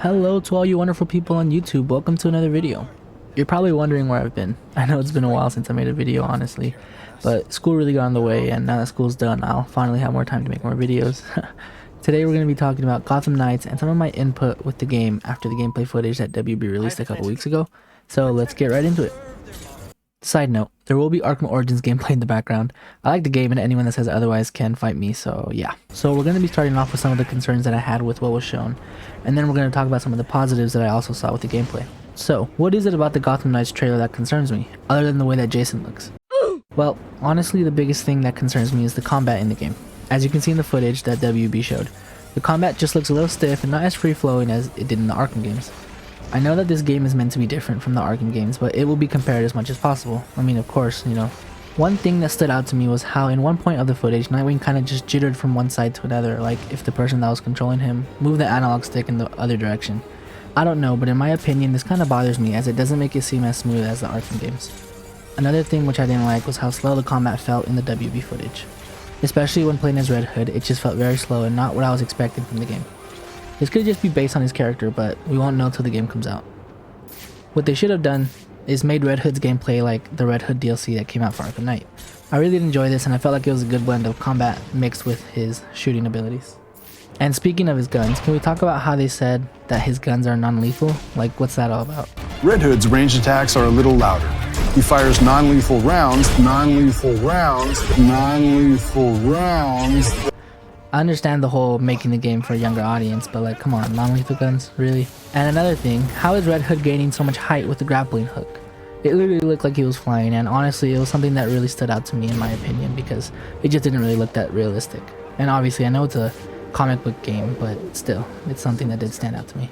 Hello to all you wonderful people on YouTube, welcome to another video. You're probably wondering where I've been. I know it's been a while since I made a video, honestly, but school really got in the way, and now that school's done, I'll finally have more time to make more videos. Today we're going to be talking about Gotham Knights and some of my input with the game after the gameplay footage that WB released a couple weeks ago, so let's get right into it. Side note, there will be Arkham Origins gameplay in the background. I like the game and anyone that says otherwise can fight me, so yeah. So we're going to be starting off with some of the concerns that I had with what was shown, and then we're going to talk about some of the positives that I also saw with the gameplay. So, what is it about the Gotham Knights trailer that concerns me, other than the way that Jason looks? Well, honestly the biggest thing that concerns me is the combat in the game. As you can see in the footage that WB showed, the combat just looks a little stiff and not as free-flowing as it did in the Arkham games. I know that this game is meant to be different from the Arkham games, but it will be compared as much as possible. I mean, of course, you know. One thing that stood out to me was how in one point of the footage, Nightwing kind of just jittered from one side to another, like if the person that was controlling him moved the analog stick in the other direction. I don't know, but in my opinion, this kind of bothers me as it doesn't make it seem as smooth as the Arkham games. Another thing which I didn't like was how slow the combat felt in the WB footage. Especially when playing as Red Hood, it just felt very slow and not what I was expecting from the game. This could just be based on his character, but we won't know till the game comes out. What they should have done is made Red Hood's gameplay like the Red Hood DLC that came out for Arkham Knight. I really did enjoy this and I felt like it was a good blend of combat mixed with his shooting abilities. And speaking of his guns, can we talk about how they said that his guns are non-lethal? Like, what's that all about? Red Hood's ranged attacks are a little louder. He fires non-lethal rounds. I understand the whole making the game for a younger audience, but like, come on, non-lethal guns? Really? And another thing, how is Red Hood gaining so much height with the grappling hook? It literally looked like he was flying, and honestly, it was something that really stood out to me in my opinion, because it just didn't really look that realistic. And obviously, I know it's a comic book game, but still, it's something that did stand out to me.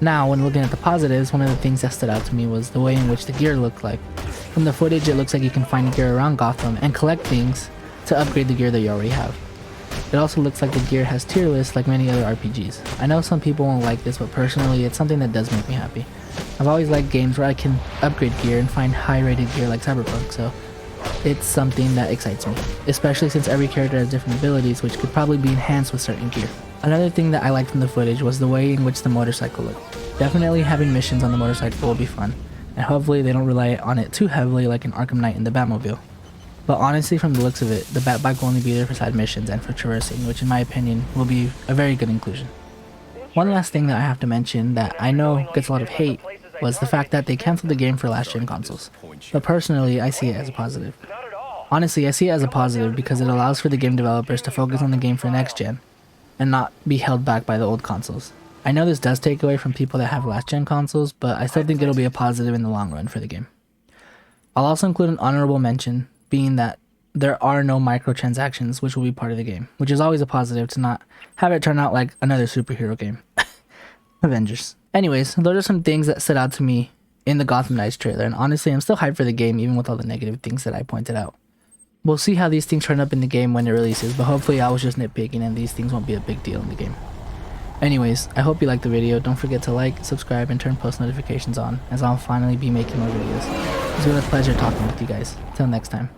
Now, when looking at the positives, one of the things that stood out to me was the way in which the gear looked like. From the footage, it looks like you can find gear around Gotham and collect things to upgrade the gear that you already have. It also looks like the gear has tier lists like many other RPGs. I know some people won't like this, but personally it's something that does make me happy. I've always liked games where I can upgrade gear and find high rated gear like Cyberpunk, so it's something that excites me, especially since every character has different abilities which could probably be enhanced with certain gear. Another thing that I liked from the footage was the way in which the motorcycle looked. Definitely having missions on the motorcycle will be fun, and hopefully they don't rely on it too heavily like in Arkham Knight and the Batmobile. But honestly, from the looks of it, the Batbike will only be there for side missions and for traversing, which in my opinion will be a very good inclusion. One last thing that I have to mention that I know gets a lot of hate was the fact that they canceled the game for last gen consoles. But personally, I see it as a positive. Honestly, I see it as a positive because it allows for the game developers to focus on the game for next gen and not be held back by the old consoles. I know this does take away from people that have last gen consoles, but I still think it'll be a positive in the long run for the game. I'll also include an honorable mention, being that there are no microtransactions which will be part of the game, which is always a positive to not have it turn out like another superhero game. Avengers. Anyways, those are some things that stood out to me in the Gotham Knights trailer, and honestly I'm still hyped for the game even with all the negative things that I pointed out. We'll see how these things turn up in the game when it releases, but hopefully I was just nitpicking and these things won't be a big deal in the game. Anyways, I hope you liked the video. Don't forget to like, subscribe, and turn post notifications on, as I'll finally be making more videos. It's been a pleasure talking with you guys. Till next time.